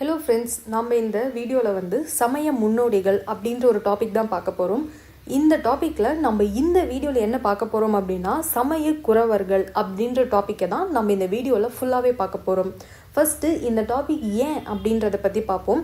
Hello friends, நம்ம இந்த வீடியோவில் சமய முன்னோடிகள் அப்படின்ற ஒரு டாபிக் தான் பார்க்க போகிறோம். இந்த டாப்பிக்கில் நம்ம இந்த வீடியோவில் என்ன பார்க்க போகிறோம் அப்படின்னா சமய குறவர்கள் அப்படின்ற டாப்பிக்கை தான் நம்ம இந்த வீடியோவில் ஃபுல்லாகவே பார்க்க போகிறோம். ஃபஸ்ட்டு இந்த டாபிக் ஏன் அப்படின்றத பற்றி பார்ப்போம்.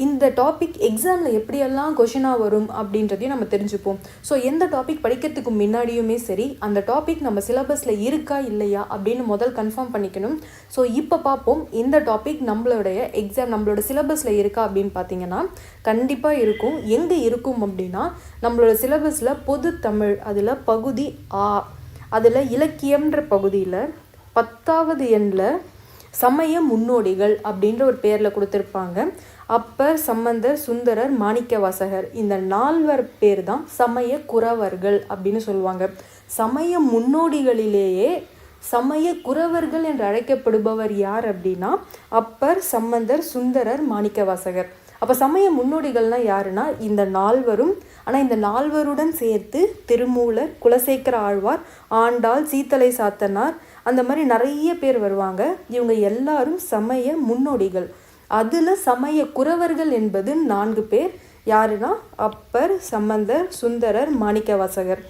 இந்த டாபிக் எக்ஸாமில் எப்படியெல்லாம் கொஷினாக வரும் அப்படின்றதையும் நம்ம தெரிஞ்சுப்போம். ஸோ எந்த டாபிக் படிக்கிறதுக்கு முன்னாடியுமே சரி, அந்த டாபிக் நம்ம சிலபஸில் இருக்கா இல்லையா அப்படின்னு முதல் கன்ஃபார்ம் பண்ணிக்கணும். ஸோ இப்போ பார்ப்போம், இந்த டாபிக் நம்மளோட சிலபஸில் இருக்கா அப்படின்னு பார்த்தீங்கன்னா கண்டிப்பாக இருக்கும். எங்கே இருக்கும் அப்படின்னா நம்மளோட சிலபஸில் பொது தமிழ் அதில் பகுதி அதில் இலக்கியம்ன்ற பகுதியில் 10வது எண்ணில் சமய முன்னோடிகள் அப்படின்ற ஒரு பேரில் கொடுத்துருப்பாங்க. அப்பர், சம்பந்தர், சுந்தரர், மாணிக்கவாசகர், இந்த 4 பேர் தான் சமய குறவர்கள் அப்படின்னு சொல்லுவாங்க. சமய முன்னோடிகளிலேயே சமய குறவர்கள் என்று அழைக்கப்படுபவர் யார் அப்படின்னா அப்பர், சம்பந்தர், சுந்தரர், மாணிக்கவாசகர். அப்போ சமய முன்னோடிகள்னால் யாருன்னா இந்த 4. ஆனால் இந்த 4 சேர்த்து திருமூலர், குலசேகர ஆழ்வார், ஆண்டாள், சீத்தலை சாத்தனார், அந்த மாதிரி நிறைய பேர் வருவாங்க. இவங்க எல்லாரும் சமய முன்னோடிகள். அதில் சமய குறவர்கள் என்பது 4 பேர். யாருன்னா அப்பர், சம்பந்தர், சுந்தரர், மாணிக்கவாசகர்.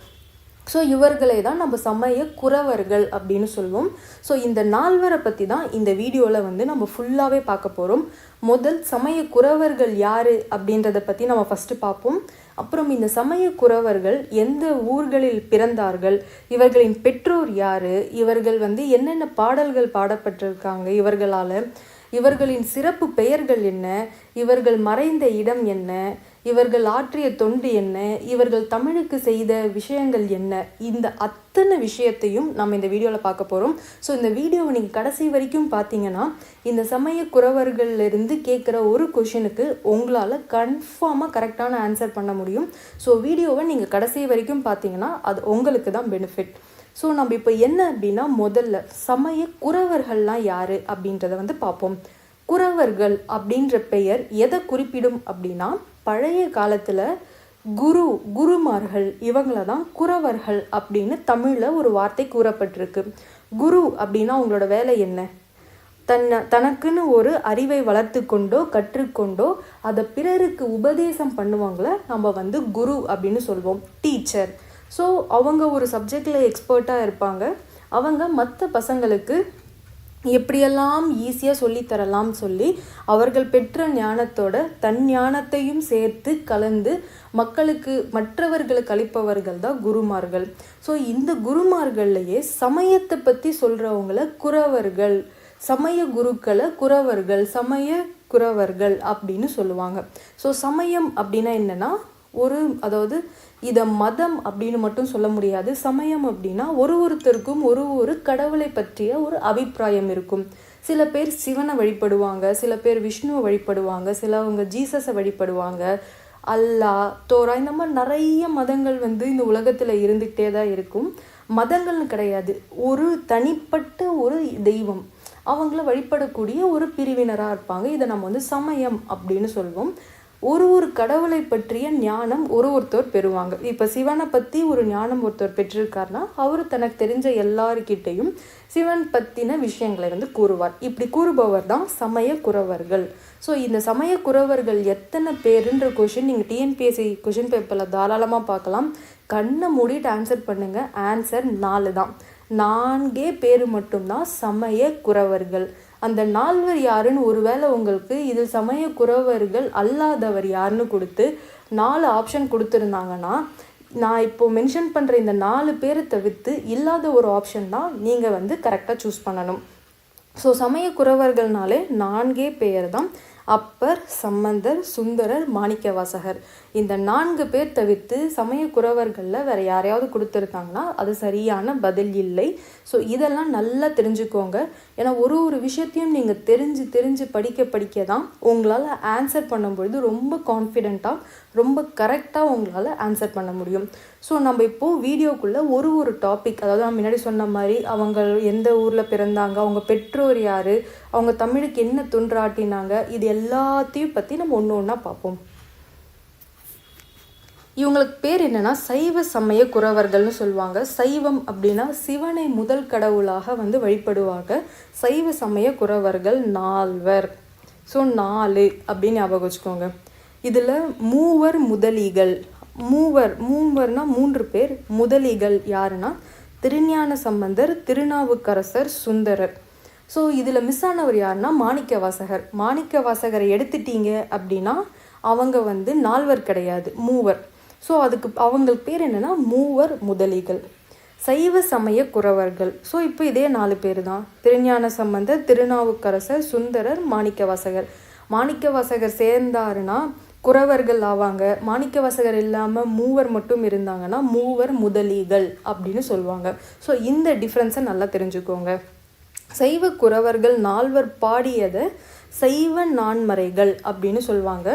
ஸோ இவர்களை தான் நம்ம சமய குறவர்கள் அப்படின்னு சொல்லுவோம். ஸோ இந்த 4 பற்றி தான் இந்த வீடியோவில் நம்ம ஃபுல்லாகவே பார்க்க போகிறோம். முதல் சமய குறவர்கள் யார் அப்படின்றத பற்றி நம்ம ஃபஸ்ட்டு பார்ப்போம். அப்புறம் இந்த சமய குறவர்கள் எந்த ஊர்களில் பிறந்தார்கள், இவர்களின் பெற்றோர் யார், இவர்கள் என்னென்ன பாடல்கள் பாடப்பட்டிருக்காங்க இவர்களால், இவர்களின் சிறப்பு பெயர்கள் என்ன, இவர்கள் மறைந்த இடம் என்ன, இவர்கள் ஆற்றிய தொண்டு என்ன, இவர்கள் தமிழுக்கு செய்த விஷயங்கள் என்ன, இந்த அத்தனை விஷயத்தையும் நம்ம இந்த வீடியோவில் பார்க்க போகிறோம். ஸோ இந்த வீடியோவை நீங்கள் கடைசி வரைக்கும் பார்த்தீங்கன்னா இந்த சமய குறவர்களிலிருந்து கேட்குற ஒரு கொஷனுக்கு உங்களால் கன்ஃபார்மாக கரெக்டான ஆன்சர் பண்ண முடியும். ஸோ வீடியோவை நீங்கள் கடைசி வரைக்கும் பார்த்தீங்கன்னா அது உங்களுக்கு தான் பெனிஃபிட். ஸோ நம்ம இப்போ என்ன அப்படின்னா முதல்ல சமய குறவர்கள்லாம் யார் அப்படின்றத பார்ப்போம். குறவர்கள் அப்படின்ற பெயர் எதை குறிப்பிடும் அப்படின்னா பழைய காலத்தில் குருமார்கள் இவங்களை தான் குறவர்கள் அப்படின்னு தமிழில் ஒரு வார்த்தை கூறப்பட்டிருக்கு. குரு அப்படின்னா அவங்களோட வேலை என்ன? தனக்குன்னு ஒரு அறிவை வளர்த்து கொண்டோ கற்றுக்கொண்டோ அதை பிறருக்கு உபதேசம் பண்ணுவாங்கள நம்ம குரு அப்படின்னு சொல்வோம், டீச்சர். ஸோ அவங்க ஒரு சப்ஜெக்டில் எக்ஸ்பர்ட்டாக இருப்பாங்க. அவங்க மற்ற பசங்களுக்கு எப்படியெல்லாம் ஈஸியாக சொல்லித்தரலாம் சொல்லி அவர்கள் பெற்ற ஞானத்தோட தன் ஞானத்தையும் சேர்த்து கலந்து மற்றவர்களுக்கு அளிப்பவர்கள் தான் குருமார்கள். ஸோ இந்த குருமார்கள்லையே சமயத்தை பற்றி சொல்கிறவங்கள குறவர்கள், சமய குருக்களை குறவர்கள், சமய குறவர்கள் அப்படின்னு சொல்லுவாங்க. ஸோ சமயம் அப்படின்னா என்னென்னா அதாவது இதை மதம் அப்படின்னு மட்டும் சொல்ல முடியாது. சமயம் அப்படின்னா ஒருத்தருக்கும் ஒரு கடவுளை பற்றிய ஒரு அபிப்பிராயம் இருக்கும். சில பேர் சிவனை வழிபடுவாங்க, சில பேர் விஷ்ணுவை வழிபடுவாங்க, சிலவங்க ஜீசஸை வழிபடுவாங்க, அல்லாஹ், தோரா, இந்த மாதிரி நிறைய மதங்கள் இந்த உலகத்தில் இருந்துகிட்டே தான் இருக்கும். மதங்கள்னு கிடையாது, ஒரு தனிப்பட்ட ஒரு தெய்வம், அவங்கள வழிபடக்கூடிய ஒரு பிரிவினராக இருப்பாங்க. இதை நம்ம சமயம் அப்படின்னு சொல்வோம். ஒரு கடவுளை பற்றிய ஞானம் ஒருத்தர் பெறுவாங்க. இப்போ சிவனை பற்றி ஒரு ஞானம் ஒருத்தர் பெற்றிருக்காருனா அவர் தனக்கு தெரிஞ்ச எல்லாருக்கிட்டையும் சிவன் பற்றின விஷயங்களை கூறுவார். இப்படி கூறுபவர் தான் சமய குறவர்கள். ஸோ இந்த சமய குறவர்கள் எத்தனை பேருன்ற கொஷின் நீங்கள் டிஎன்பிஎஸ்சி கொஷின் பேப்பரில் தாராளமாக பார்க்கலாம். கண்ணை மூடிட்டு ஆன்சர் பண்ணுங்கள். ஆன்சர் 4 தான். 4 பேர் மட்டும்தான் சமய குறவர்கள். அந்த 4 யாருன்னு ஒருவேளை உங்களுக்கு இதில் சமய குறவர்கள் அல்லாதவர் யாருன்னு கொடுத்து 4 ஆப்ஷன் கொடுத்துருந்தாங்கன்னா நான் இப்போது மென்ஷன் பண்ணுற இந்த 4 பேரை தவிர்த்து இல்லாத ஒரு ஆப்ஷன் தான் நீங்கள் கரெக்டாக சூஸ் பண்ணணும். ஸோ சமய குறவர்கள்னாலே 4 பேர் தான். அப்பர், சம்பந்தர், சுந்தரர், மாணிக்கவாசகர். இந்த 4 பேர் தவிர்த்து சமய குறவர்களில் வேறு யாரையாவது கொடுத்துருக்காங்கன்னா அது சரியான பதில் இல்லை. ஸோ இதெல்லாம் நல்லா தெரிஞ்சுக்கோங்க. ஏன்னா ஒரு விஷயத்தையும் நீங்கள் தெரிஞ்சு படிக்க தான் உங்களால் ஆன்சர் பண்ணும்பொழுது ரொம்ப கான்ஃபிடெண்ட்டாக ரொம்ப கரெக்டாக உங்களால் ஆன்சர் பண்ண முடியும். ஸோ நம்ம இப்போது வீடியோக்குள்ளே ஒரு டாபிக், அதாவது நான் முன்னாடி சொன்ன மாதிரி அவங்க எந்த ஊரில் பிறந்தாங்க, அவங்க பெற்றோர் யார், அவங்க தமிழுக்கு என்ன தொன்றாட்டினாங்க, இது எல்லாத்தையும் பற்றி நம்ம ஒன்றா பார்ப்போம். இவங்களுக்கு பேர் என்னன்னா சைவ சமய குறவர்கள்னு சொல்லுவாங்க. சைவம் அப்படின்னா சிவனை முதல் கடவுளாக வழிபடுவாங்க. சைவ சமய குறவர்கள் 4. ஸோ 4 அப்படின்னு ஞாபகம் வச்சுக்கோங்க. இதில் மூவர் முதலிகள், மூவர்னா 3 பேர், முதலிகள் யாருன்னா திருஞான சம்பந்தர், திருநாவுக்கரசர், சுந்தரர். ஸோ இதில் மிஸ் ஆனவர் யாருன்னா மாணிக்கவாசகர். மாணிக்கவாசகரை எடுத்துட்டீங்க அப்படின்னா அவங்க வந்து 4 கிடையாது, மூவர். ஸோ அவங்களுக்கு பேர் என்னென்னா மூவர் முதலிகள். சைவ சமய குறவர்கள். ஸோ இப்போ இதே 4 பேர் தான், திருஞான சம்பந்தர், திருநாவுக்கரசர், சுந்தரர், மாணிக்கவாசகர். மாணிக்கவாசகர் சேர்ந்தாருன்னா குறவர்கள் ஆவாங்க. மாணிக்கவாசகர் இல்லாமல் மூவர் மட்டும் இருந்தாங்கன்னா மூவர் முதலிகள் அப்படின்னு சொல்லுவாங்க. ஸோ இந்த டிஃப்ரென்ஸை நல்லா தெரிஞ்சுக்கோங்க. சைவ குறவர்கள் 4 பாடியதை சைவ நான்மறைகள் அப்படின்னு சொல்லுவாங்க.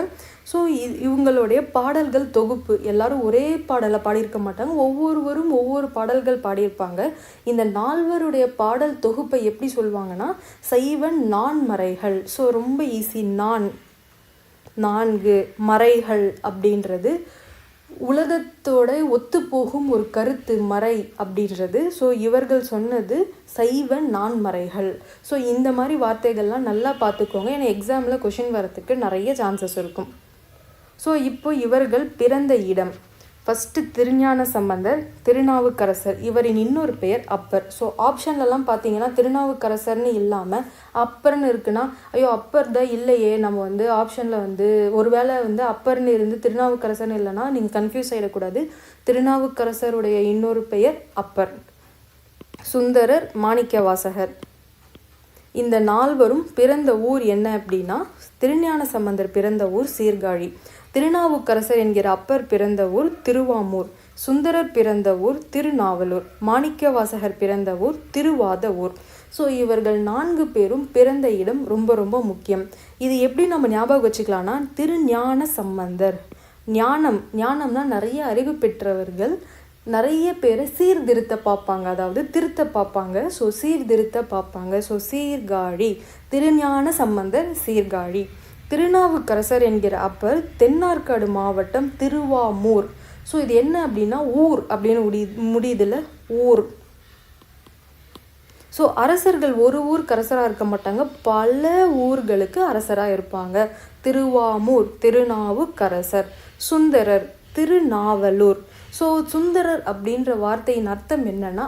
ஸோ இவங்களுடைய பாடல்கள் தொகுப்பு, எல்லாரும் ஒரே பாடலை பாடியிருக்க மாட்டாங்க, ஒவ்வொருவரும் ஒவ்வொரு பாடல்கள் பாடியிருப்பாங்க. இந்த 4 பாடல் தொகுப்பை எப்படி சொல்லுவாங்கன்னா சைவ நான்மறைகள். ஸோ ரொம்ப ஈஸி. 4 மறைகள் அப்படின்றது உலகத்தோட ஒத்துப்போகும் ஒரு கருத்து, மறை அப்படின்றது. ஸோ இவர்கள் சொன்னது சைவ நான்மறைகள். ஸோ இந்த மாதிரி வார்த்தைகள்லாம் நல்லா பார்த்துக்கோங்க, ஏன்னா எக்ஸாமில் கொஷின் வரத்துக்கு நிறைய சான்சஸ் இருக்கும். ஸோ இப்போ இவர்கள் பிறந்த இடம், ஃபஸ்ட்டு திருஞான சம்பந்தர், திருநாவுக்கரசர், இவரின் இன்னொரு பெயர் அப்பர். ஸோ ஆப்ஷன்லலாம் பார்த்தீங்கன்னா திருநாவுக்கரசர்னு இல்லாமல் அப்பர்னு இருக்குன்னா, ஐயோ அப்பர் தான் இல்லையே, நம்ம வந்து ஆப்ஷனில் வந்து ஒருவேளை வந்து அப்பர்னு இருந்து திருநாவுக்கரசர்னு இல்லைன்னா நீங்கள் கன்ஃபியூஸ் ஆகிடக்கூடாது. திருநாவுக்கரசருடைய இன்னொரு பெயர் அப்பர். சுந்தரர், மாணிக்கவாசகர், இந்த 4 பிறந்த ஊர் என்ன அப்படின்னா திருஞான சம்பந்தர் பிறந்த ஊர் சீர்காழி, திருநாவுக்கரசர் என்கிற அப்பர் பிறந்த ஊர் திருவாமூர், சுந்தரர் பிறந்த ஊர் திருநாவலூர், மாணிக்கவாசகர் பிறந்த ஊர் திருவாதவூர். ஸோ இவர்கள் 4 பேரும் பிறந்த இடம் ரொம்ப ரொம்ப முக்கியம். இது எப்படி நம்ம ஞாபகம் வச்சுக்கலாம்னா திருஞான சம்பந்தர். ஞானம்னா நிறைய அறிவு பெற்றவர்கள், நிறைய பேரை சீர்திருத்த பார்ப்பாங்க, அதாவது திருத்த பார்ப்பாங்க. ஸோ சீர்திருத்த பார்ப்பாங்க. ஸோ சீர்காழி, திருஞான சம்பந்தர் சீர்காழி. திருநாவுக்கரசர் என்கிற அப்பர் தென்னார்காடு மாவட்டம் திருவாமூர். ஸோ இது என்ன அப்படின்னா ஊர் அப்படின்னு முடியுதுல, ஊர். ஸோ அரசர்கள் ஒரு ஊருக்கு அரசராக இருக்க மாட்டாங்க, பல ஊர்களுக்கு அரசராக இருப்பாங்க. திருவாமூர் திருநாவுக்கரசர். சுந்தரர் திருநாவலூர். ஸோ சுந்தரர் அப்படின்ற வார்த்தையின் அர்த்தம் என்னன்னா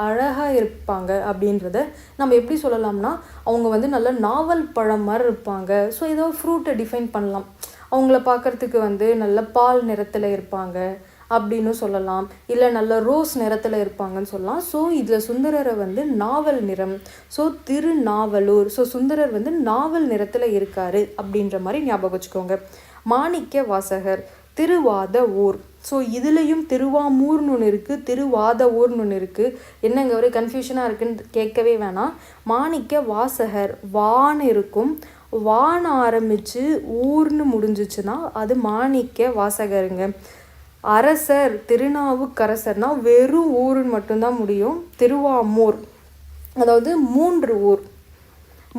அழகாக இருப்பாங்க அப்படின்றத நம்ம எப்படி சொல்லலாம்னா அவங்க வந்து நல்ல நாவல் பழம் மாதிரி இருப்பாங்க. ஸோ ஏதோ ஃப்ரூட்டை டிஃபைன் பண்ணலாம், அவங்கள பார்க்குறதுக்கு வந்து நல்ல பால் நிறத்தில் இருப்பாங்க அப்படின்னு சொல்லலாம், இல்லை நல்ல ரோஸ் நிறத்தில் இருப்பாங்கன்னு சொல்லலாம். ஸோ இதில் சுந்தரரை வந்து நாவல் நிறம். ஸோ திருநாவலூர். ஸோ சுந்தரர் வந்து நாவல் நிறத்தில் இருக்காரு அப்படின்ற மாதிரி ஞாபகம் வச்சுக்கோங்க. மாணிக்க வாசகர் திருவாத ஊர். ஸோ இதுலேயும் திருவாமூர்னு ஒன்று இருக்குது, திருவாத ஊர்னு ஒன்று இருக்குது. என்னங்க ஒரு கன்ஃபியூஷனாக இருக்குன்னு கேட்கவே வேணாம். மாணிக்க வாசகர் வான்னு இருக்கும், வான ஆரம்பித்து ஊர்னு முடிஞ்சிச்சுன்னா அது மாணிக்க வாசகருங்க. அரசர் திருநாவுக்கரசர்னா வெறும் ஊருன்னு மட்டும்தான் முடியும். திருவாமூர் அதாவது 3 ஊர்.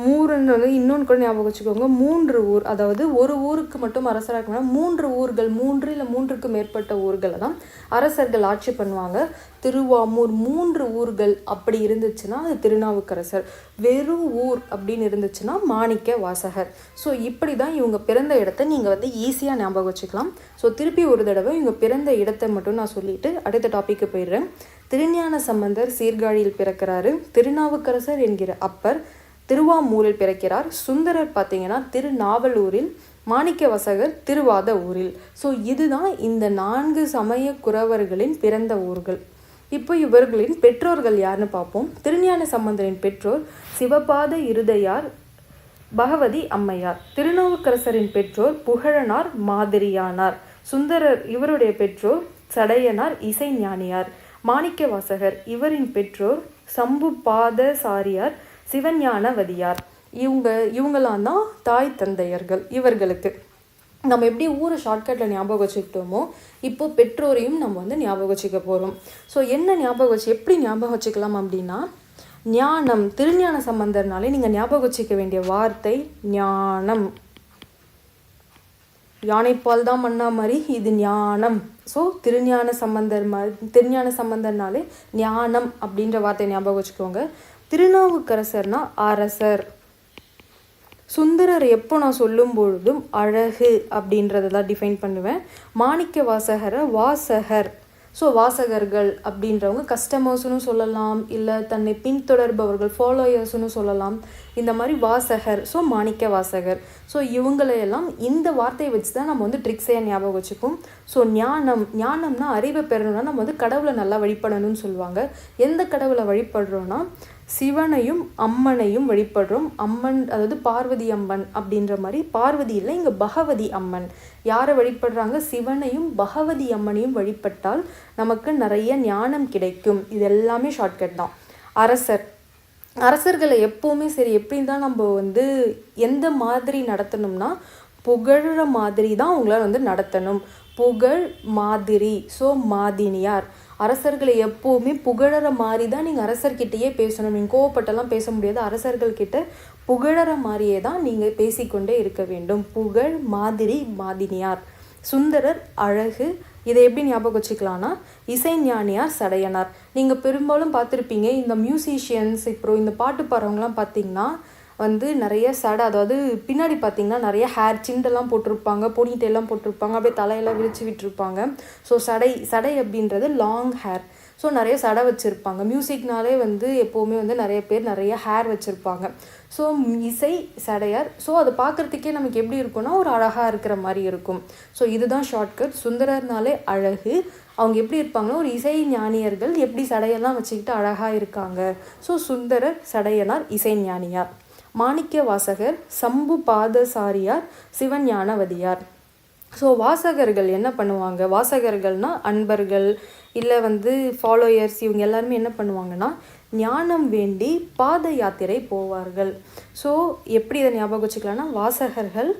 மூணுன்னு இன்னொன்று கூட ஞாபகம் வச்சுக்கோங்க, 3 ஊர். அதாவது ஒரு ஊருக்கு மட்டும் அரசராக இருக்கணும்னா 3 ஊர்கள், 3 இல்லை 3க்கு மேற்பட்ட ஊர்களை தான் அரசர்கள் ஆட்சி பண்ணுவாங்க. திருவாமூர் 3 ஊர்கள் அப்படி இருந்துச்சுன்னா அது திருநாவுக்கரசர், வெறும் ஊர் அப்படின்னு இருந்துச்சுன்னா மாணிக்க வாசகர். ஸோ இப்படி தான் இவங்க பிறந்த இடத்த நீங்கள் வந்து ஈஸியாக ஞாபகம் வச்சுக்கலாம். ஸோ திருப்பி ஒரு தடவை இவங்க பிறந்த இடத்தை மட்டும் நான் சொல்லிட்டு அடுத்த டாப்பிக்கு போயிடுறேன். திருஞான சம்பந்தர் சீர்காழியில் பிறக்கிறாரு. திருநாவுக்கரசர் என்கிற அப்பர் திருவாமூரில் பிறக்கிறார். சுந்தரர் பார்த்தீங்கன்னா திருநாவலூரில், மாணிக்கவாசகர் திருவாத ஊரில். ஸோ இதுதான் இந்த 4 சமய குறவர்களின் பிறந்த ஊர்கள். இப்போ இவர்களின் பெற்றோர்கள் யாருன்னு பார்ப்போம். திருஞான சம்பந்தரின் பெற்றோர் சிவபாத இருதையார், பகவதி அம்மையார். திருநாவுக்கரசரின் பெற்றோர் புகழனார், மாதிரியானார். சுந்தரர் இவருடைய பெற்றோர் சடையனார், இசைஞானியார். மாணிக்கவாசகர் இவரின் பெற்றோர் சம்புபாதசாரியார், சிவஞானவதியார். இவங்களாம் தான் தாய் தந்தையர்கள் இவர்களுக்கு. நம்ம எப்படி ஊரை ஷார்ட்கட்டில் ஞாபகம் வச்சுக்கிட்டோமோ இப்போ பெற்றோரையும் நம்ம வந்து ஞாபகம் வச்சுக்க போகிறோம். ஸோ என்ன எப்படி ஞாபகம் வச்சுக்கலாம் அப்படின்னா ஞானம். திருஞான சம்பந்தர்னாலே நீங்கள் ஞாபகம் வச்சுக்க வேண்டிய வார்த்தை ஞானம். யானைப்பால் தான் மண்ணா மாதிரி இது ஞானம். ஸோ திருஞான சம்பந்தர்னாலே ஞானம் அப்படின்ற வார்த்தை ஞாபகம் வச்சுக்கோங்க. திருநாவுக்கரசர்னா அரசர். சுந்தரர் எப்போ நான் சொல்லும் பொழுதும் அழகு அப்படின்றத தான் டிஃபைன் பண்ணுவேன். மாணிக்க வாசகரை வாசகர், ஸோ வாசகர்கள் அப்படின்றவங்க கஸ்டமர்ஸ்னு சொல்லலாம், இல்லை தன்னை பின்தொடர்பவர்கள் ஃபாலோயர்ஸ்னு சொல்லலாம். இந்த மாதிரி வாசகர், ஸோ மாணிக்க வாசகர். ஸோ இவங்களையெல்லாம் இந்த வார்த்தையை வச்சு தான் நம்ம வந்து ட்ரிக்ஸையாக ஞாபகம் வச்சுப்போம். ஸோ ஞானம்னா அறிவை பெறணும்னா நம்ம வந்து கடவுளை நல்லா வழிபடணும்னு சொல்லுவாங்க. எந்த கடவுளை வழிபடுறோன்னா சிவனையும் அம்மனையும் வழிபடுறோம். அம்மன் அதாவது பார்வதி அம்மன் அப்படின்ற மாதிரி, பார்வதி இல்லை இங்கே பகவதி அம்மன். யாரை வழிபடுறாங்க? சிவனையும் பகவதி அம்மனையும் வழிபட்டால் நமக்கு நிறைய ஞானம் கிடைக்கும். இது எல்லாமே ஷார்ட்கட் தான். அரசர்களை எப்போவுமே சரி எப்படின்னு தான் நம்ம வந்து எந்த மாதிரி நடத்தணும்னா புகழ்கிற மாதிரி தான் அவங்கள வந்து நடத்தணும். புகழ் மாதிரி, ஸோ மாதினியார். அரசர்களை எப்போவுமே புகழற மாதிரி தான் நீங்கள் அரசர்கிட்டையே பேசணும். நீங்கள் கோவப்பட்டெல்லாம் பேச முடியாது. அரசர்கள்கிட்ட புகழற மாதிரியே தான் நீங்கள் பேசிக்கொண்டே இருக்க வேண்டும். புகழ் மாதிரி மாதினியார். சுந்தரர் அழகு. இதை எப்படி ஞாபகம் வச்சுக்கலான்னா இசைஞானியார் சடையனார். நீங்கள் பெரும்பாலும் பார்த்துருப்பீங்க இந்த மியூசிஷியன்ஸ், இப்போ இந்த பாட்டு பாடுறவங்களாம் பார்த்தீங்கன்னா வந்து நிறைய சடை, அதாவது பின்னாடி பார்த்தீங்கன்னா நிறைய ஹேர் சிண்டெல்லாம் போட்டிருப்பாங்க, பொனிட்டெல்லாம் போட்டிருப்பாங்க, அப்படியே தலையெல்லாம் விரிச்சு விட்டுருப்பாங்க. ஸோ சடை அப்படின்றது லாங் ஹேர். ஸோ நிறைய சடை வச்சுருப்பாங்க. மியூசிக்னாலே வந்து எப்போவுமே வந்து நிறைய பேர் நிறைய ஹேர் வச்சுருப்பாங்க. ஸோ இசை சடையார். ஸோ அதை பார்க்குறதுக்கே நமக்கு எப்படி இருக்கும்னா ஒரு அழகாக இருக்கிற மாதிரி இருக்கும். ஸோ இதுதான் ஷார்ட்கட். சுந்தரர்னாலே அழகு. அவங்க எப்படி இருப்பாங்கன்னா ஒரு இசை ஞானியர்கள் எப்படி சடையெல்லாம் வச்சுக்கிட்டு அழகாக இருக்காங்க. ஸோ சுந்தரர் சடையனார் இசைஞானியார். மாணிக்க வாசகர் சம்பு பாதசாரியார் சிவஞானவதியார். ஸோ வாசகர்கள் என்ன பண்ணுவாங்க? வாசகர்கள்னால் அன்பர்கள் இல்லை வந்து ஃபாலோயர்ஸ், இவங்க எல்லாருமே என்ன பண்ணுவாங்கன்னா ஞானம் வேண்டி பாத யாத்திரை போவார்கள். ஸோ எப்படி இதை ஞாபகம் வச்சுக்கலாம்னா வாசகர்கள்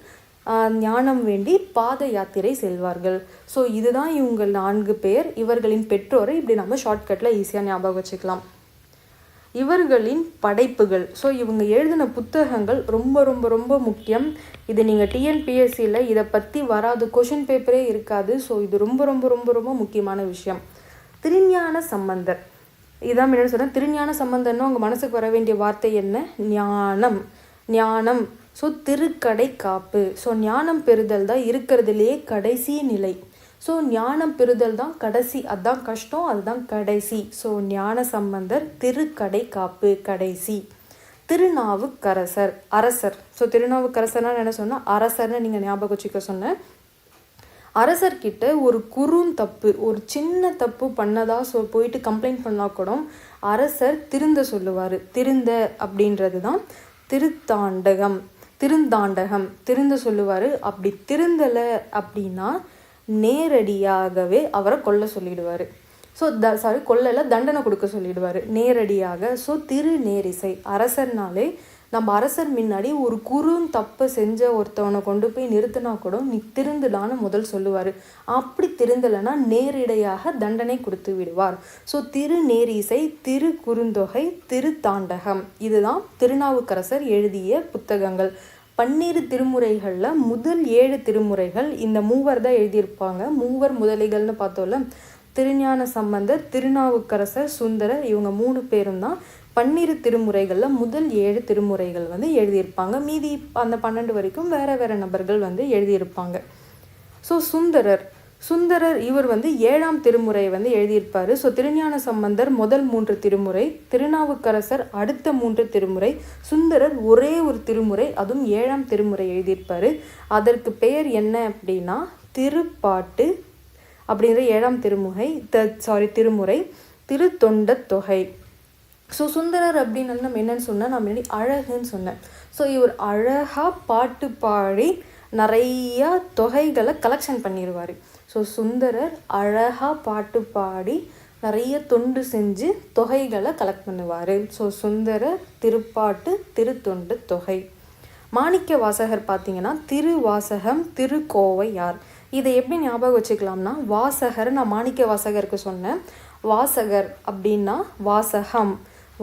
ஞானம் வேண்டி பாத யாத்திரை செல்வார்கள். ஸோ இதுதான் இவங்க 4 பேர். இவர்களின் பெற்றோரை இப்படி நம்ம ஷார்ட்கட்டில் ஈஸியாக ஞாபகம் வச்சுக்கலாம். இவர்களின் படைப்புகள். ஸோ இவங்க எழுதின புத்தகங்கள் ரொம்ப ரொம்ப ரொம்ப முக்கியம். இது நீங்கள் டிஎன்பிஎஸ்சியில் இதை பற்றி வராது, கொஷின் பேப்பரே இருக்காது. ஸோ இது ரொம்ப ரொம்ப ரொம்ப ரொம்ப முக்கியமான விஷயம். திருஞான சம்பந்தர். இதான் என்ன சொல்கிறேன், திருஞான சம்பந்தர்னா உங்கள் மனசுக்கு வர வேண்டிய வார்த்தை என்ன? ஞானம். ஸோ திருக்கடை காப்பு. ஸோ ஞானம் பெறுதல் தான் இருக்கிறதுலையே கடைசி நிலை. ஸோ ஞானம் பெறுதல் தான் கடைசி, அதுதான் கஷ்டம், அதுதான் கடைசி. ஸோ ஞான சம்பந்தர் திருக்கடை காப்பு கடைசி. திருநாவுக்கரசர் அரசர். ஸோ திருநாவுக்கரசர்னா என்ன சொன்னால் அரசர்னு நீங்கள் ஞாபகம் வச்சுக்க சொன்னேன். அரசர்கிட்ட ஒரு குறுந்தப்பு, ஒரு சின்ன தப்பு பண்ணதா போயிட்டு கம்ப்ளைண்ட் பண்ணால் கூட அரசர் திருந்த சொல்லுவார். திருந்த அப்படின்றது தான் திருந்தாண்டகம் திருந்த சொல்லுவார். அப்படி திருந்தலை அப்படின்னா நேரடியாகவே அவரை கொல்ல சொல்லிடுவார். ஸோ கொல்லல தண்டனை கொடுக்க சொல்லிடுவார் நேரடியாக. ஸோ திருநேரிசை. அரசர்னாலே நம்ம அரசர் முன்னாடி ஒரு தப்பை செஞ்ச ஒருத்தவனை கொண்டு போய் நிறுத்தினா கூட நீ திருந்துடான்னு முதல் சொல்லுவார். அப்படி திருந்தலைன்னா நேரிடையாக தண்டனை கொடுத்து விடுவார். ஸோ திருநேரிசை, திருக்குறுந்தொகை, திருத்தாண்டகம், இதுதான் திருநாவுக்கரசர் எழுதிய புத்தகங்கள். 12 திருமுறைகளில் முதல் 7 திருமுறைகள் இந்த மூவர் தான் எழுதியிருப்பாங்க. மூவர் முதலிகள்னு பார்த்தோம்ல, திருஞான சம்பந்தர், திருநாவுக்கரசர், சுந்தரர், இவங்க 3 பேரும் தான் 12 திருமுறைகளில் முதல் 7 திருமுறைகள் வந்து எழுதியிருப்பாங்க. மீதி அந்த 12 வரைக்கும் வேறு நபர்கள் வந்து எழுதியிருப்பாங்க. ஸோ சுந்தரர் இவர் வந்து 7ஆம் திருமுறையை வந்து எழுதியிருப்பார். ஸோ திருஞான சம்பந்தர் முதல் 3 திருமுறை, திருநாவுக்கரசர் அடுத்த 3 திருமுறை, சுந்தரர் ஒரே ஒரு திருமுறை, அதுவும் 7ஆம் திருமுறை எழுதியிருப்பார். அதற்கு பெயர் என்ன அப்படின்னா திருப்பாட்டு அப்படின்ற 7ஆம் திருமுறை திருத்தொண்ட தொகை. ஸோ சுந்தரர் அப்படின்னு நம்ம என்னன்னு சொன்னால் நான் முன்னாடி அழகுன்னு சொன்னேன். ஸோ இவர் அழகாக பாட்டு பாடி நிறையா தொகைகளை கலெக்ஷன் பண்ணிடுவார். ஸோ சுந்தரர் அழகாக பாட்டு பாடி நிறைய தொண்டு செஞ்சு தொகைகளை கலெக்ட் பண்ணுவார். ஸோ சுந்தரர் திருப்பாட்டு திருத்தொண்டு தொகை. மாணிக்க வாசகர் பார்த்தீங்கன்னா திருவாசகம் திருக்கோவையார். இதை எப்படி ஞாபகம் வச்சுக்கலாம்னா வாசகர், நான் மாணிக்க வாசகருக்கு சொன்னேன். வாசகர் அப்படின்னா வாசகம்,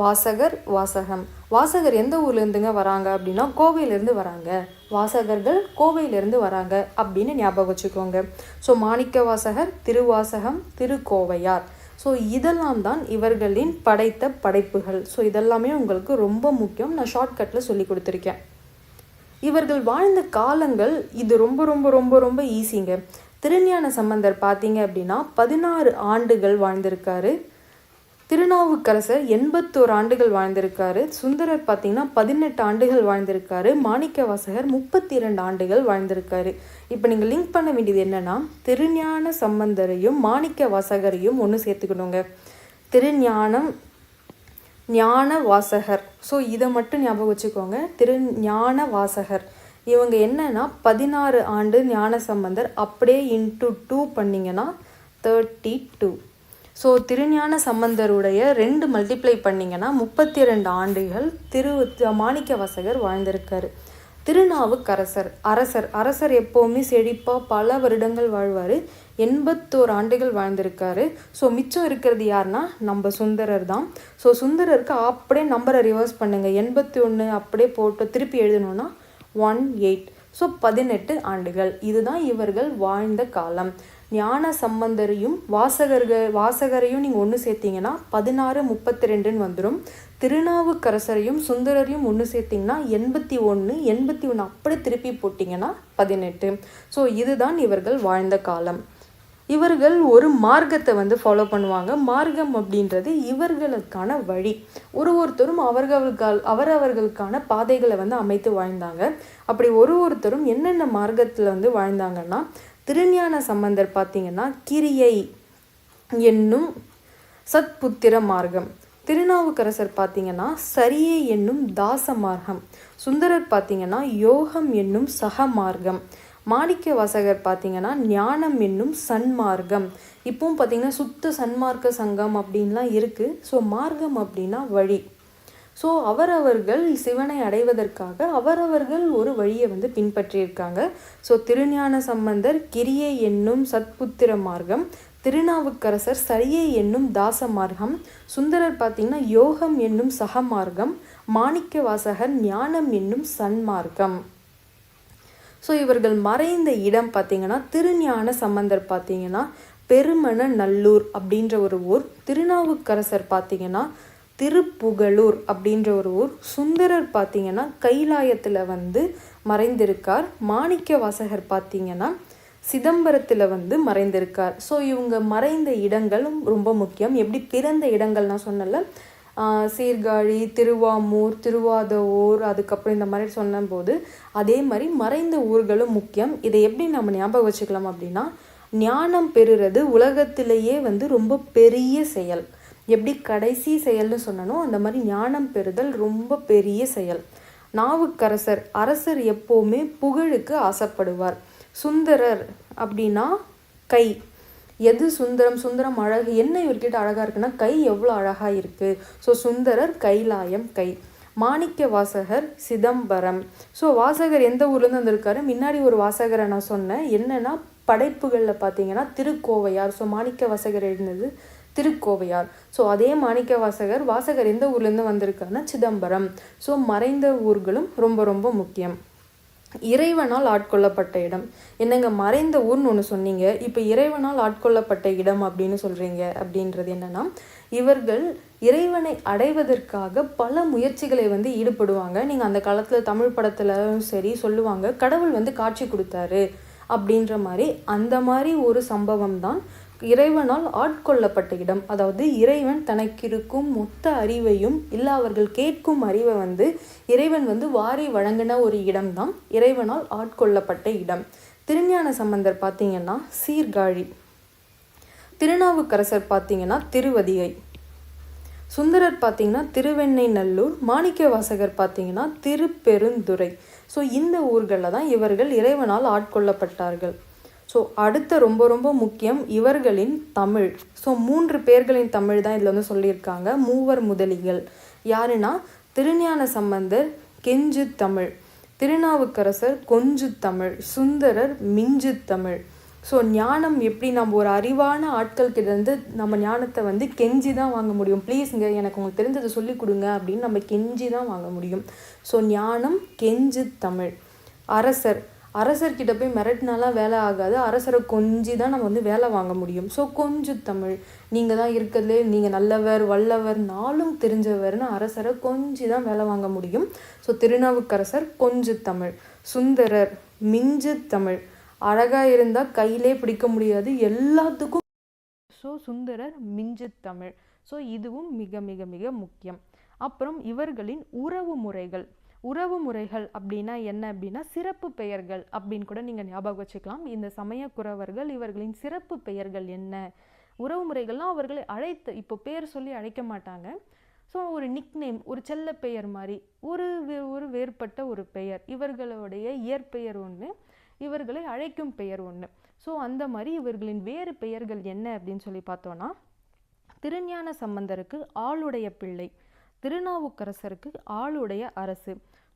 வாசகம். வாசகர் எந்த ஊர்லேருந்துங்க வராங்க அப்படின்னா கோவையிலேருந்து வராங்க. வாசகர்கள் கோவையிலேருந்து வராங்க அப்படின்னு ஞாபகம் வச்சுக்கோங்க. ஸோ மாணிக்க வாசகர், திருவாசகம், திருக்கோவையார். ஸோ இதெல்லாம் தான் இவர்களின் படைத்த படைப்புகள். ஸோ இதெல்லாமே உங்களுக்கு ரொம்ப முக்கியம். நான் ஷார்ட்கட்டில் சொல்லி கொடுத்துருக்கேன். இவர்கள் வாழ்ந்த காலங்கள் இது ரொம்ப ரொம்ப ரொம்ப ரொம்ப ஈஸிங்க. திருஞான சம்பந்தர் பார்த்தீங்க அப்படின்னா 16 ஆண்டுகள் வாழ்ந்திருக்காரு. திருநாவுக்கரசர் 81 ஆண்டுகள் வாழ்ந்திருக்காரு. சுந்தரர் பார்த்தீங்கன்னா 18 ஆண்டுகள் வாழ்ந்திருக்காரு. மாணிக்கவாசகர் 32 ஆண்டுகள் வாழ்ந்திருக்காரு. இப்போ நீங்கள் லிங்க் பண்ண வேண்டியது என்னன்னா, திருஞான சம்பந்தரையும் மாணிக்க வாசகரையும் ஒன்று சேர்த்துக்கணுங்க. திருஞானம் ஞான வாசகர். ஸோ இதை மட்டும் ஞாபகம் வச்சுக்கோங்க. திருஞான வாசகர் இவங்க என்னன்னா 16 ஆண்டு ஞான சம்பந்தர், அப்படியே இன்ட்டு 2 பண்ணிங்கன்னா 32. ஸோ திருஞான சம்பந்தருடைய 2 மல்டிப்ளை பண்ணிங்கன்னா 32 ஆண்டுகள் மாணிக்க வாசகர் வாழ்ந்திருக்காரு. திருநாவுக்கரசர் அரசர் எப்போவுமே செழிப்பாக பல வருடங்கள் வாழ்வார். 81 ஆண்டுகள் வாழ்ந்திருக்காரு. ஸோ மிச்சம் இருக்கிறது யாருன்னா நம்ம சுந்தரர் தான். ஸோ சுந்தரருக்கு அப்படியே நம்பரை ரிவர்ஸ் பண்ணுங்கள். 81 அப்படியே போட்டு திருப்பி எழுதணும்னா 18. ஸோ 18 ஆண்டுகள். இதுதான் இவர்கள் வாழ்ந்த காலம். ஞான சம்பந்தரையும் வாசகரையும் நீங்கள் ஒன்று சேர்த்திங்கன்னா 16 32ன்னு வந்துடும். திருநாவுக்கரசரையும் சுந்தரரையும் ஒன்று சேர்த்திங்கன்னா 81 அப்படி திருப்பி போட்டிங்கன்னா 18. ஸோ இதுதான் இவர்கள் வாழ்ந்த காலம். இவர்கள் ஒரு மார்க்கத்தை ஃபாலோ பண்ணுவாங்க. மார்க்கம் அப்படின்றது இவர்களுக்கான வழி. ஒருத்தரும் அவரவர்களுக்கான பாதைகளை அமைத்து வாழ்ந்தாங்க. அப்படி ஒருத்தரும் என்னென்ன மார்க்கத்தில் வாழ்ந்தாங்கன்னா, திருஞான சம்பந்தர் பார்த்தீங்கன்னா கிரியை என்னும் சத்புத்திர மார்க்கம். திருநாவுக்கரசர் பார்த்தீங்கன்னா சரியை என்னும் தாச மார்க்கம். சுந்தரர் பார்த்தீங்கன்னா யோகம் என்னும் சக மார்க்கம். மாணிக்க வாசகர் பார்த்தீங்கன்னா ஞானம் என்னும் சன்மார்க்கம். இப்பவும் பார்த்தீங்கன்னா சுத்த சன்மார்க்க சங்கம் அப்படின்லாம் இருக்குது. ஸோ மார்க்கம் அப்படின்னா வழி. ஸோ அவரவர்கள் சிவனை அடைவதற்காக அவரவர்கள் ஒரு வழியை பின்பற்றியிருக்காங்க. ஸோ திருஞான சம்பந்தர் கிரியை என்னும் சத்புத்திர மார்க்கம், திருநாவுக்கரசர் சரியை என்னும் தாச மார்க்கம், சுந்தரர் பார்த்தீங்கன்னா யோகம் என்னும் சக மார்க்கம், மாணிக்க வாசகர் ஞானம் என்னும் சன்மார்க்கம். ஸோ இவர்கள் மறைந்த இடம் பார்த்தீங்கன்னா, திருஞான சம்பந்தர் பார்த்தீங்கன்னா பெருமன நல்லூர் அப்படின்ற ஒரு ஊர், திருநாவுக்கரசர் பார்த்தீங்கன்னா திருப்புகலூர் அப்படின்ற ஒரு ஊர், சுந்தரர் பார்த்தீங்கன்னா கைலாயத்தில் மறைந்திருக்கார், மாணிக்க வாசகர் பார்த்தீங்கன்னா சிதம்பரத்தில் மறைந்திருக்கார். ஸோ இவங்க மறைந்த இடங்களும் ரொம்ப முக்கியம். எப்படி பிறந்த இடங்கள் நான் சொன்னல, சீர்காழி, திருவாமூர், திருவாதவூர், அதுக்கப்புறம் இந்த மாதிரி சொன்னபோது அதே மாதிரி மறைந்த ஊர்களும் முக்கியம். இதை எப்படி நம்ம ஞாபகம் வச்சுக்கலாம் அப்படின்னா, ஞானம் பெறுறது உலகத்திலேயே ரொம்ப பெரிய செயல். எப்படி கடைசி செயல்னு சொன்னனோ அந்த மாதிரி ஞானம் பெறுதல் ரொம்ப பெரிய செயல். நாவுக்கரசர் அரசர் எப்போவுமே புகழுக்கு ஆசைப்படுவார். சுந்தரர் அப்படின்னா கை. எது சுந்தரம் அழகு, என்ன இவர்கிட்ட அழகாக இருக்குன்னா கை எவ்வளோ அழகாக இருக்குது. ஸோ சுந்தரர் கைலாயம் கை. மாணிக்க வாசகர் சிதம்பரம். ஸோ வாசகர் எந்த ஊர்லேருந்து வந்திருக்காரு, முன்னாடி ஒரு வாசகரை நான் சொன்னேன். என்னென்னா படைப்புகளில் பார்த்தீங்கன்னா திருக்கோவையார். ஸோ மாணிக்க வாசகர் எழுதினது திருக்கோவையார். ஸோ அதே மாணிக்க வாசகர் எந்த ஊர்லேருந்து வந்திருக்காருன்னா சிதம்பரம். ஸோ மறைந்த ஊர்களும் ரொம்ப ரொம்ப முக்கியம். இறைவனால் ஆட்கொள்ளப்பட்ட இடம். என்னங்க மறைந்த ஊர்னு ஒன்று சொன்னீங்க, இப்போ இறைவனால் ஆட்கொள்ளப்பட்ட இடம் அப்படின்னு சொல்கிறீங்க. அப்படின்றது என்னென்னா, இவர்கள் இறைவனை அடைவதற்காக பல முயற்சிகளை ஈடுபடுவாங்க. நீங்கள் அந்த காலத்தில் தமிழ் படத்தில் சரி சொல்லுவாங்க, கடவுள் காட்சி கொடுத்தாரு அப்படின்ற மாதிரி. அந்த மாதிரி ஒரு சம்பவம் தான் இறைவனால் ஆட்கொள்ளப்பட்ட இடம். அதாவது இறைவன் தனக்கு இருக்கும் மொத்த அறிவையும் இல்லை அவர்கள் கேட்கும் அறிவை இறைவன் வாரி வழங்கின ஒரு இடம்தான் இறைவனால் ஆட்கொள்ளப்பட்ட இடம். திருஞான சம்பந்தர் பார்த்தீங்கன்னா சீர்காழி, திருநாவுக்கரசர் பார்த்தீங்கன்னா திருவதிகை, சுந்தரர் பார்த்தீங்கன்னா திருவெண்ணை நல்லூர், மாணிக்க வாசகர் பார்த்தீங்கன்னா திருப்பெருந்துறை. ஸோ இந்த ஊர்களில் தான் இவர்கள் இறைவனால் ஆட்கொள்ளப்பட்டார்கள். ஸோ அடுத்த ரொம்ப ரொம்ப முக்கியம் இவர்களின் தமிழ். ஸோ 3 பேர்களின் தமிழ் தான் இதில் சொல்லியிருக்காங்க. மூவர் முதலிகள் யாருன்னா, திருஞான சம்பந்தர் கெஞ்சு தமிழ், திருநாவுக்கரசர் கொஞ்சு தமிழ், சுந்தரர் மிஞ்சு தமிழ். ஸோ ஞானம் எப்படி நம்ம ஒரு அறிவான ஆட்கள்கிட்ட நம்ம ஞானத்தை கெஞ்சி தான் வாங்க முடியும். ப்ளீஸுங்க எனக்கு உங்களுக்கு தெரிஞ்சதை சொல்லி கொடுங்க அப்படின்னு நம்ம கெஞ்சி தான் வாங்க முடியும். ஸோ ஞானம் கெஞ்சு தமிழ். அரசர்கிட்ட போய் மிரட்டினாலாம் வேலை ஆகாது, அரசரை கொஞ்சி தான் நம்ம வந்து வேலை வாங்க முடியும். ஸோ கொஞ்சு தமிழ், நீங்கள் தான் இருக்கிறதுலே நீங்கள் நல்லவர் வல்லவர் நாளும் தெரிஞ்சவர்னு அரசரை கொஞ்சி தான் வேலை வாங்க முடியும். ஸோ திருநாவுக்கரசர் கொஞ்சு தமிழ். சுந்தரர் மிஞ்சு தமிழ், அழகாக இருந்தால் கையிலே பிடிக்க முடியாது எல்லாத்துக்கும். ஸோ சுந்தரர் மிஞ்சு தமிழ். ஸோ இதுவும் மிக மிக மிக முக்கியம். அப்புறம் இவர்களின் உறவு முறைகள். உறவு முறைகள் அப்படின்னா என்ன அப்படின்னா சிறப்பு பெயர்கள் அப்படின்னு கூட நீங்கள் ஞாபகம் வச்சுக்கலாம். இந்த சமயக்குறவர்கள் இவர்களின் சிறப்பு பெயர்கள் என்ன? உறவு முறைகள்லாம் அவர்களை அழைத்து, இப்போ பேர் சொல்லி அழைக்க மாட்டாங்க. ஸோ ஒரு நிக்நேம், ஒரு செல்ல பெயர் மாதிரி, ஒரு வேறுபட்ட ஒரு பெயர். இவர்களுடைய இயற்பெயர் ஒன்று, இவர்களை அழைக்கும் பெயர் ஒன்று. ஸோ அந்த மாதிரி இவர்களின் வேறு பெயர்கள் என்ன அப்படின்னு சொல்லி பார்த்தோன்னா, திருஞான சம்பந்தருக்கு ஆளுடைய பிள்ளை, திருநாவுக்கரசருக்கு ஆளுடைய அரசு,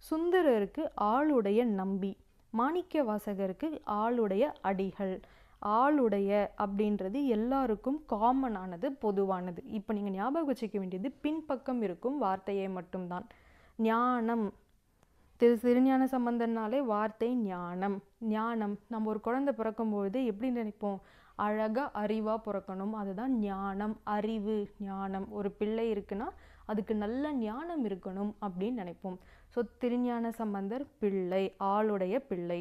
சுந்தரருக்கு ஆளுடைய நம்பி, மாணிக்க வாசகருக்கு ஆளுடைய அடிகள். ஆளுடைய அப்படின்றது எல்லாருக்கும் காமனானது, பொதுவானது. இப்போ நீங்கள் ஞாபகம் வச்சுக்க வேண்டியது பின்பக்கம் இருக்கும் வார்த்தையை மட்டும்தான். ஞானம், திருஞான சம்பந்தனாலே வார்த்தை ஞானம். ஞானம், நம்ம ஒரு குழந்தை பிறக்கும்பொழுது எப்படி நினைப்போம்? அழகாக அறிவாக பிறக்கணும், அதுதான் ஞானம், அறிவு, ஞானம். ஒரு பிள்ளை இருக்குன்னா அதுக்கு நல்ல ஞானம் இருக்கணும் அப்படின்னு நினைப்போம். ஸோ திருஞான சம்பந்தர் பிள்ளை, ஆளுடைய பிள்ளை.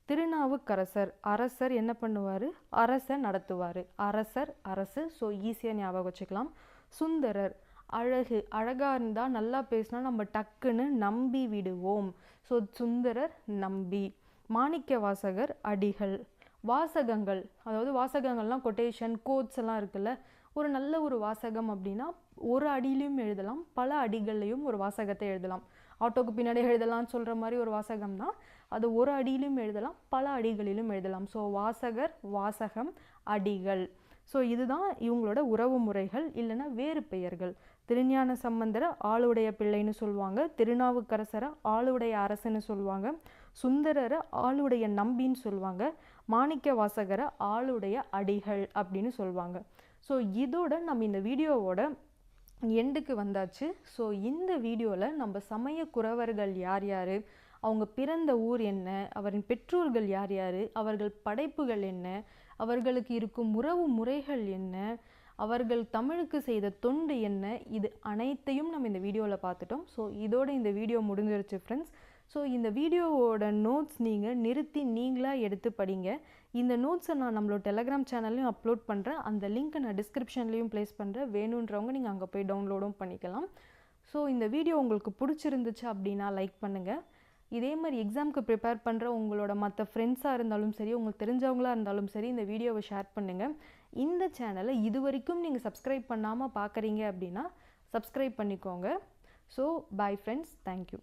திருநாவுக்கரசர் அரசர், என்ன பண்ணுவார்? அரசை நடத்துவார். அரசர் அரசு, ஸோ ஈஸியாக ஞாபகம் வச்சுக்கலாம். சுந்தரர் அழகு, அழகாக இருந்தால் நல்லா பேசினா நம்ம டக்குன்னு நம்பி விடுவோம். ஸோ சுந்தரர் நம்பி. மாணிக்க வாசகர் அடிகள். வாசகங்கள், அதாவது வாசகங்கள்லாம் கொட்டேஷன் கோட்ஸ் எல்லாம் இருக்குல்ல. ஒரு நல்ல ஒரு வாசகம் அப்படின்னா ஒரு அடியிலையும் எழுதலாம், பல அடிகள்லையும் ஒரு வாசகத்தை எழுதலாம். ஆட்டோக்கு பின்னாடி எழுதலாம்னு சொல்கிற மாதிரி ஒரு வாசகம்னா அது ஒரு அடியிலும் எழுதலாம், பல அடிகளிலும் எழுதலாம். ஸோ வாசகர், வாசகம், அடிகள். ஸோ இதுதான் இவங்களோட உறவு முறைகள், இல்லைன்னா வேறு பெயர்கள். திருஞான சம்பந்தரை ஆளுடைய பிள்ளைன்னு சொல்லுவாங்க, திருநாவுக்கரசரை ஆளுடைய அரசுன்னு சொல்லுவாங்க, சுந்தரரை ஆளுடைய நம்பின்னு சொல்லுவாங்க, மாணிக்க வாசகரை ஆளுடைய அடிகள் அப்படின்னு சொல்லுவாங்க. ஸோ இதோட நம்ம இந்த வீடியோவோட எண்டுக்கு வந்தாச்சு. ஸோ இந்த வீடியோவில் நம்ம சமய குறவர்கள் யார் யார், அவங்க பிறந்த ஊர் என்ன, அவரின் பெற்றோர்கள் யார் யார், அவர்கள் படைப்புகள் என்ன, அவர்களுக்கு இருக்கும் உறவு முறைகள் என்ன, அவர்கள் தமிழுக்கு செய்த தொண்டு என்ன, இது அனைத்தையும் நம்ம இந்த வீடியோவில் பார்த்துட்டோம். ஸோ இதோட இந்த வீடியோ முடிஞ்சிருச்சு ஃப்ரெண்ட்ஸ். ஸோ இந்த வீடியோவோட நோட்ஸ் நீங்கள் நிறுத்தி நீங்களாக எடுத்து படிங்க. இந்த நோட்ஸை நான் நம்மளோட டெலகிராம் சேனல்லையும் அப்லோட் பண்ணுறேன், அந்த லிங்க்கை நான் டிஸ்கிரிப்ஷன்லேயும் ப்ளேஸ் பண்ணுறேன். வேணுன்றவங்க நீங்கள் அங்கே போய் டவுன்லோடும் பண்ணிக்கலாம். ஸோ இந்த வீடியோ உங்களுக்கு பிடிச்சிருந்துச்சு அப்படின்னா லைக் பண்ணுங்கள். இதே மாதிரி எக்ஸாமுக்கு ப்ரிப்பேர் பண்ணுற உங்களோட மற்ற ஃப்ரெண்ட்ஸாக இருந்தாலும் சரி, உங்களுக்கு தெரிஞ்சவங்களாக இருந்தாலும் சரி, இந்த வீடியோவை ஷேர் பண்ணுங்கள். இந்த சேனலை இது வரைக்கும் நீங்கள் சப்ஸ்கிரைப் பண்ணாமல் பார்க்குறீங்க அப்படின்னா சப்ஸ்கிரைப் பண்ணிக்கோங்க. So bye friends, thank you.